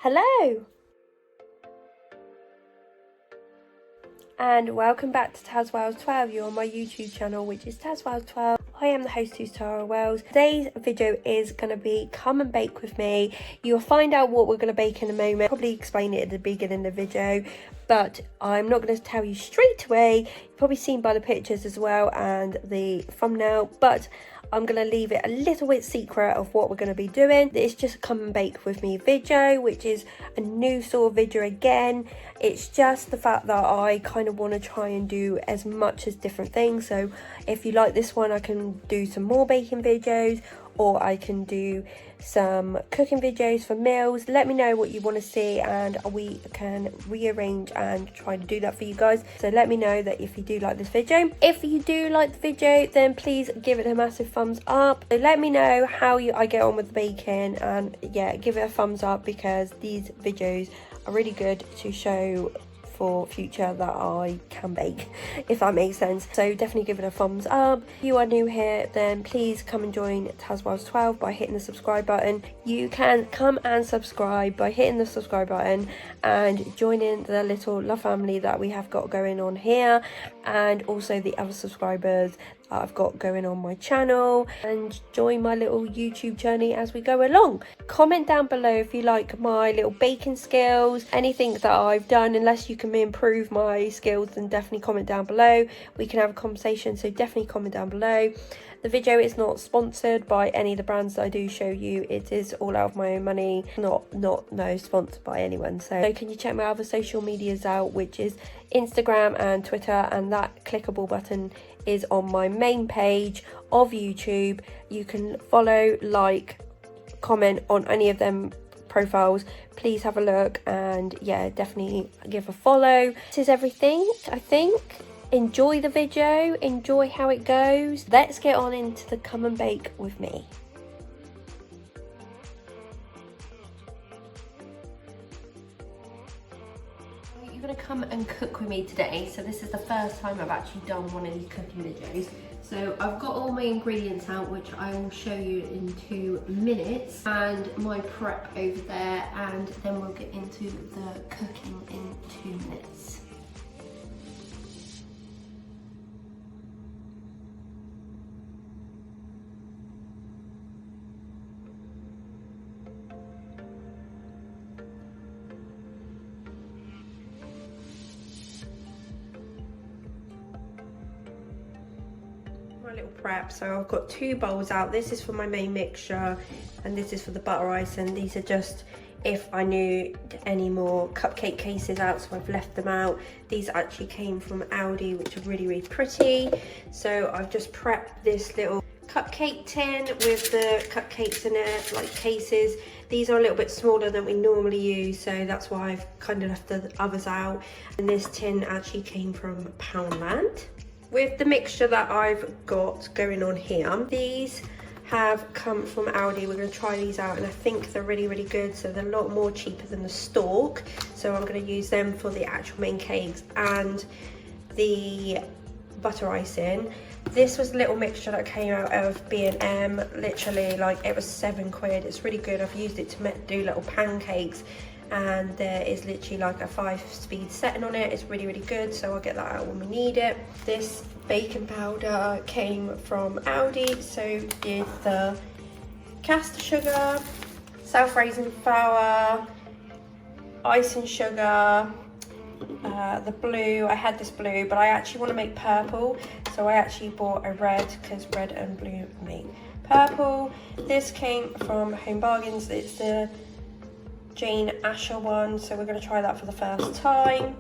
Hello and welcome back to tazwells12. You're on my YouTube channel, which is tazwells12. I am the host who's Tara Wells. Today's video is going to be come and bake with me. You'll find out what we're going to bake in a moment. Probably explain it at the beginning of the video, but I'm not going to tell you straight away. You've probably seen by the pictures as well and the thumbnail, but I'm going to leave it a little bit secret of what we're going to be doing. It's just a come and bake with me video, which is a new sort of video again. It's just the fact that I kind of want to try and do as much as different things. So if you like this one, I can do some more baking videos, or I can do some cooking videos for meals. Let me know what you want to see and we can rearrange and try to do that for you guys. So let me know that if you do like this video. If you do like the video, then please give it a massive thumbs up. So let me know how I get on with the baking, and yeah, give it a thumbs up because these videos are really good to show for future that I can bake, if that makes sense. So definitely give it a thumbs up. If you are new here, then please come and join tazwells12 by hitting the subscribe button. You can come and subscribe by hitting the subscribe button and joining the little love family that we have got going on here, and also the other subscribers that I've got going on my channel, and join my little YouTube journey as we go along. Comment down below if you like my little baking skills, anything that I've done. Unless you can improve my skills, then definitely comment down below. We can have a conversation, so definitely comment down below. The video is not sponsored by any of the brands that I do show you. It is all out of my own money, no sponsored by anyone. So can you check my other social medias out, which is Instagram and Twitter, and that clickable button is on my main page of YouTube. You can follow, like, comment on any of them profiles. Please have a look, and yeah, definitely give a follow. This is everything, I think. Enjoy the video, enjoy how it goes. Let's get on into the come and bake with me. You're going to come and cook with me today. So this is the first time I've actually done one of these cooking videos. So I've got all my ingredients out, which I will show you in 2 minutes, and my prep over there, and then we'll get into the cooking in 2 minutes. My little prep, so I've got 2 bowls out. This is for my main mixture and this is for the butter ice, and these are just if I knew any more cupcake cases out, so I've left them out. These actually came from Aldi, which are really pretty. So I've just prepped this little cupcake tin with the cupcakes in it, like cases. These are a little bit smaller than we normally use, so that's why I've kind of left the others out. And this tin actually came from Poundland. With the mixture that I've got going on here, these have come from Aldi. We're going to try these out, and I think they're really good. So they're a lot more cheaper than the stalk, so I'm going to use them for the actual main cakes and the butter icing. This was a little mixture that came out of B&M, literally like it was £7. It's really good. I've used it to do little pancakes, and there is literally like a 5-speed setting on it. It's really good, so I'll get that out when we need it. This baking powder came from Aldi, so did the caster sugar, self-raising flour, icing sugar, the blue. I had this blue, but I actually want to make purple, so I actually bought a red because red and blue make purple. This came from Home Bargains. It's the Jane Asher one, so we're going to try that for the first time.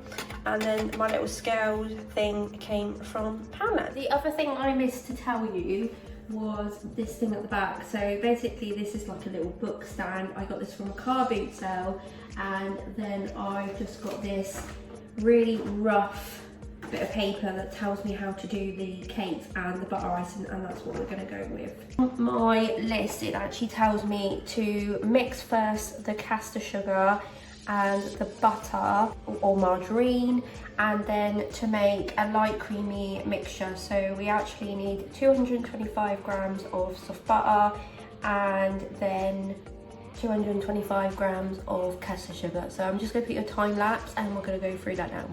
And then my little scale thing came from Poundland. The other thing I missed to tell you was this thing at the back. So basically this is like a little book stand. I got this from a car boot sale, and then I've just got this really rough bit of paper that tells me how to do the cakes and the butter icing, and that's what we're going to go with. On my list, it actually tells me to mix first the caster sugar and the butter or margarine, and then to make a light creamy mixture. So we actually need 225 grams of soft butter, and then 225 grams of caster sugar. So I'm just going to put your time lapse and we're going to go through that now.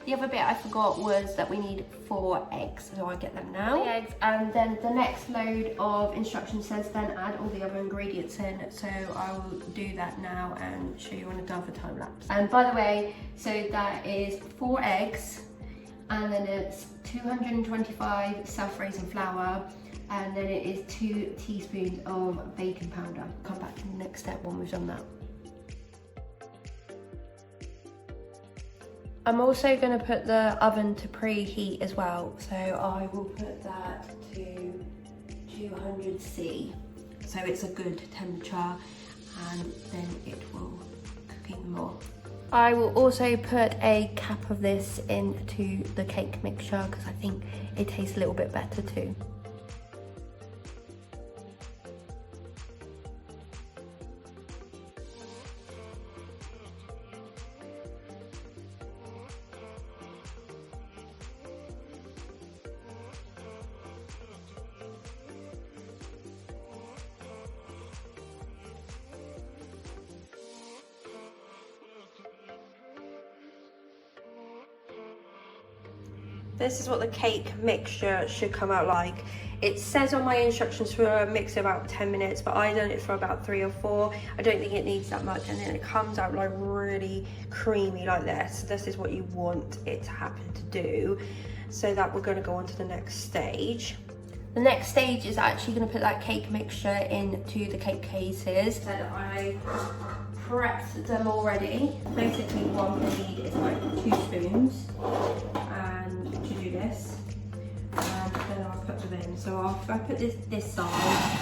The other bit I forgot was that we need 4 eggs, so I get them now. 3 eggs, and then the next load of instructions says then add all the other ingredients in, so I will do that now and show you on another time lapse. And by the way, so that is 4 eggs, and then it's 225 self-raising flour, and then it is 2 teaspoons of baking powder. Come back to the next step when we've done that. I'm also going to put the oven to preheat as well, so I will put that to 200°C, so it's a good temperature, and then it will cook even more. I will also put a cap of this into the cake mixture because I think it tastes a little bit better too. This is what the cake mixture should come out like. It says on my instructions for a mix of about 10 minutes, but I done it for about 3 or 4. I don't think it needs that much, and then it comes out like really creamy like this. This is what you want it to happen to do. So that we're gonna go on to the next stage. The next stage is actually gonna put that cake mixture into the cake cases. So I prepped them already. Basically one we need is like 2 spoons. To do this, and then I'll put them in. So I put this side,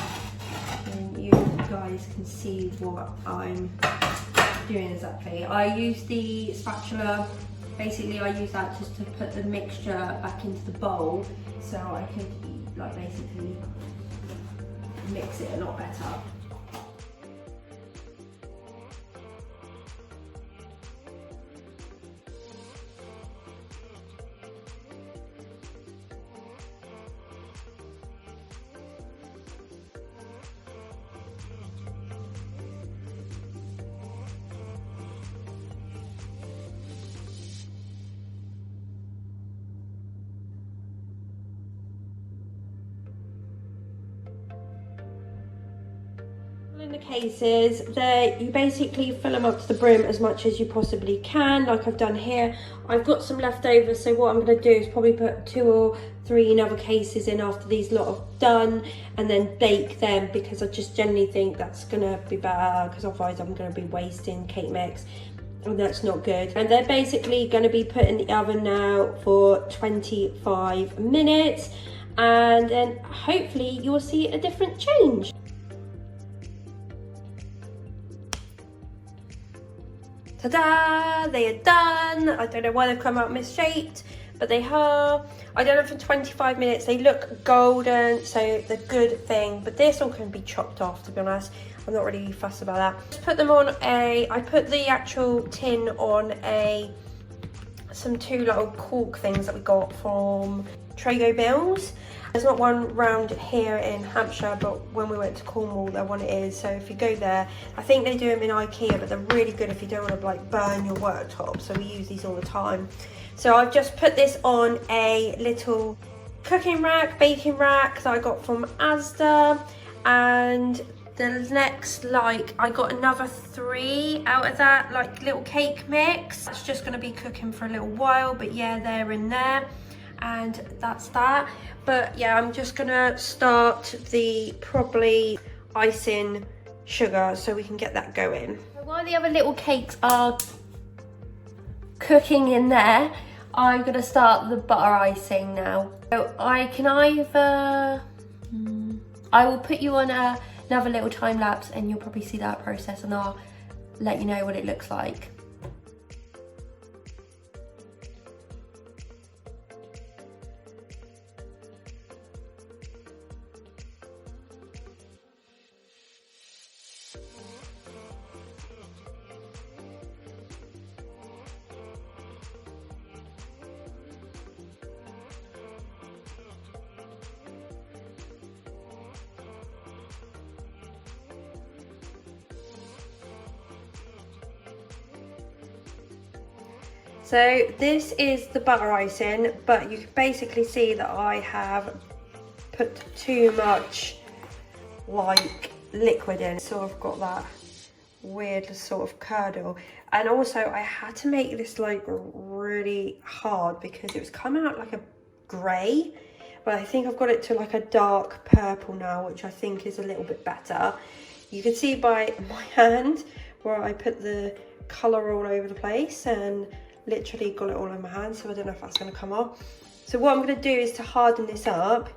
and you guys can see what I'm doing exactly. I use the spatula. Basically, I use that just to put the mixture back into the bowl, so I could like basically mix it a lot better. In the cases, you basically fill them up to the brim as much as you possibly can, like I've done here. I've got some leftovers, so what I'm going to do is probably put 2 or 3 in other cases in after these lot are done, and then bake them, because I just generally think that's going to be better, because otherwise I'm going to be wasting cake mix, and that's not good. And they're basically going to be put in the oven now for 25 minutes, and then hopefully you will see a different change. Ta-da! They are done. I don't know why they've come out misshaped, but they are. I done it for 25 minutes. They look golden, so the good thing. But this all can be chopped off, to be honest. I'm not really fussed about that. Just put them on I put the actual tin on some 2 little cork things that we got from Trago Mills. There's not one round here in Hampshire, but when we went to Cornwall, there one is. So if you go there, I think they do them in IKEA, but they're really good if you don't want to like burn your worktop. So we use these all the time. So I've just put this on a little cooking rack, baking rack that I got from Asda, and the next, like, I got another 3 out of that like little cake mix. It's just going to be cooking for a little while, but yeah, they're in there. And that's that. But yeah, I'm just gonna start the probably icing sugar so we can get that going. So while the other little cakes are cooking in there, I'm gonna start the butter icing now. So I can either, I will put you on another little time lapse, and you'll probably see that process, and I'll let you know what it looks like. So this is the butter icing, but you can basically see that I have put too much like liquid in. Sort of got that weird sort of curdle. And also I had to make this like really hard because it was coming out like a grey, but I think I've got it to like a dark purple now, which I think is a little bit better. You can see by my hand where I put the colour all over the place and literally got it all in my hand, so I don't know if that's going to come off. So what I'm going to do is to harden this up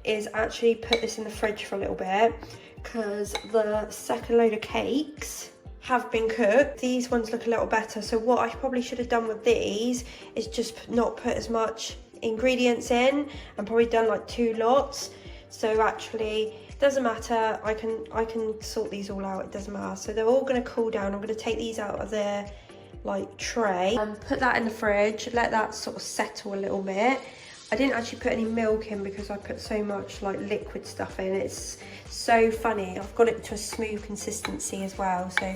is actually put this in the fridge for a little bit, because the second load of cakes have been cooked. These ones look a little better, so what I probably should have done with these is just not put as much ingredients in and probably done like 2 lots. So actually it doesn't matter, I can sort these all out, it doesn't matter. So they're all going to cool down. I'm going to take these out of their like tray and put that in the fridge, let that sort of settle a little bit. I didn't actually put any milk in because I put so much like liquid stuff in. It's so funny, I've got it to a smooth consistency as well, so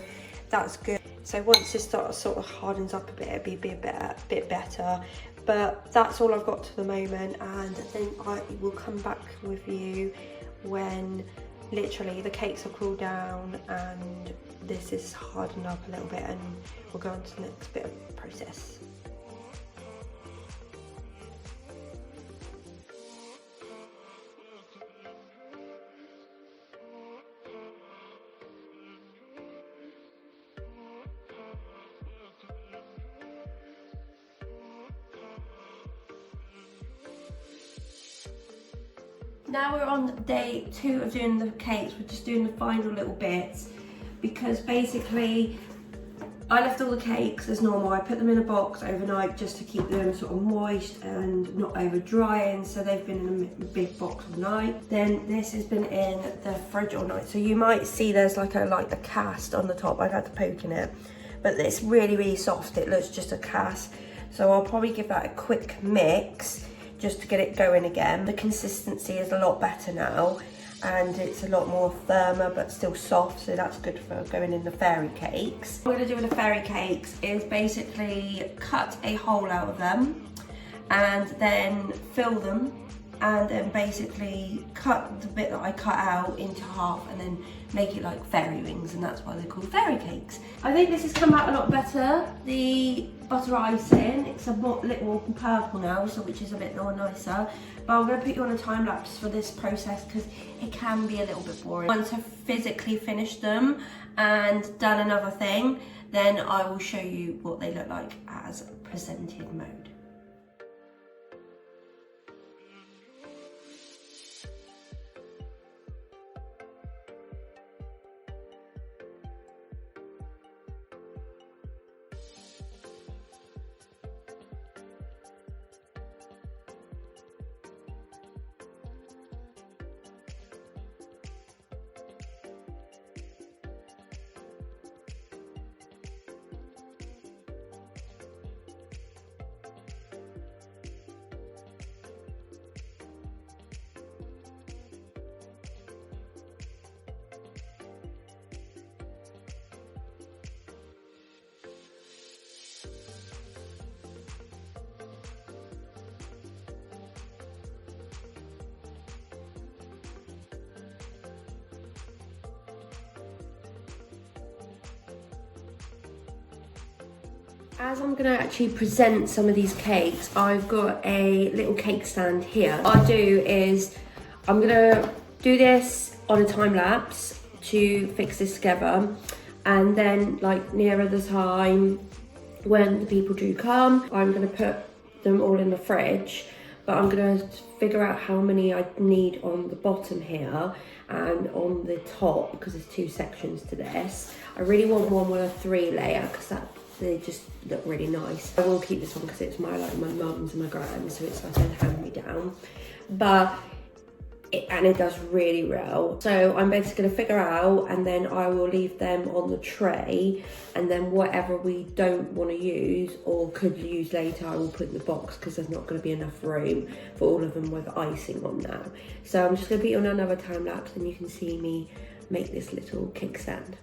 that's good. So once this sort of hardens up a bit, it'll be a bit better. But that's all I've got to the moment, and then I will come back with you when literally the cakes are cooled down and this is hardened up a little bit, and we'll go on to the next bit of the process. Now we're on day 2 of doing the cakes. We're just doing the final little bits, because basically I left all the cakes as normal. I put them in a box overnight just to keep them sort of moist and not over drying, so they've been in a big box all night. Then this has been in the fridge all night, so you might see there's like a cast on the top. I've had to poke in it, but it's really soft. It looks just a cast, so I'll probably give that a quick mix just to get it going again. The consistency is a lot better now, and it's a lot more firmer but still soft, so that's good for going in the fairy cakes. What I'm going to do with the fairy cakes is basically cut a hole out of them and then fill them, and then basically cut the bit that I cut out into half and then make it like fairy rings, and that's why they're called fairy cakes. I think this has come out a lot better. The butter icing, it's a little more purple now, so which is a bit more nicer. But I'm going to put you on a time lapse for this process because it can be a little bit boring. Once I've physically finished them and done another thing, then I will show you what they look like as presented mode. As I'm gonna actually present some of these cakes, I've got a little cake stand here. What I'll do is, I'm gonna do this on a time lapse to fix this together, and then like nearer the time when the people do come, I'm gonna put them all in the fridge, but I'm gonna figure out how many I need on the bottom here and on the top, because there's 2 sections to this. I really want one with a 3 layer because they just look really nice. I will keep this one because it's my mum's and my grand's, so it's like a hand-me-down. But it does really well. So I'm basically gonna figure out, and then I will leave them on the tray, and then whatever we don't want to use or could use later, I will put in the box because there's not going to be enough room for all of them with icing on now. So I'm just gonna put you on another time lapse and you can see me make this little kickstand.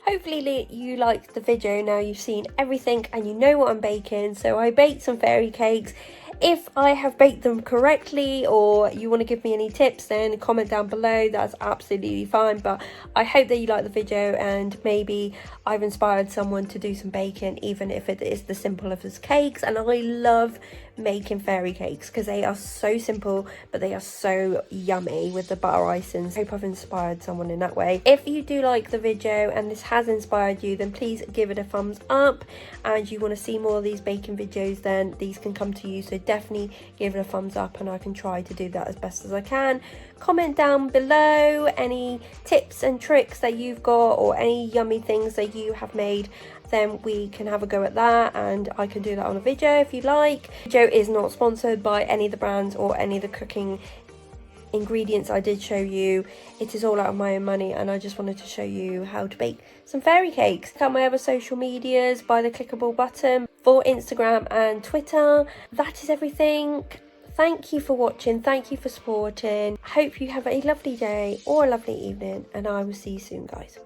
Hopefully you liked the video. Now you've seen everything and you know what I'm baking. So I baked some fairy cakes. If I have baked them correctly or you want to give me any tips, then comment down below. That's absolutely fine. But I hope that you like the video and maybe I've inspired someone to do some baking, even if it is the simple of as cakes. And I love making fairy cakes because they are so simple but they are so yummy with the butter icing. I hope I've inspired someone in that way. If you do like the video and this has inspired you, then please give it a thumbs up, and you want to see more of these baking videos, then these can come to you. So definitely give it a thumbs up and I can try to do that as best as I can. Comment down below any tips and tricks that you've got or any yummy things that you have made, then we can have a go at that and I can do that on a video if you like. The video is not sponsored by any of the brands or any of the cooking ingredients I did show you. It is all out of my own money and I just wanted to show you how to bake some fairy cakes. Check out my other social medias by the clickable button for Instagram and Twitter. That is everything. Thank you for watching, thank you for supporting. I hope you have a lovely day or a lovely evening and I will see you soon, guys.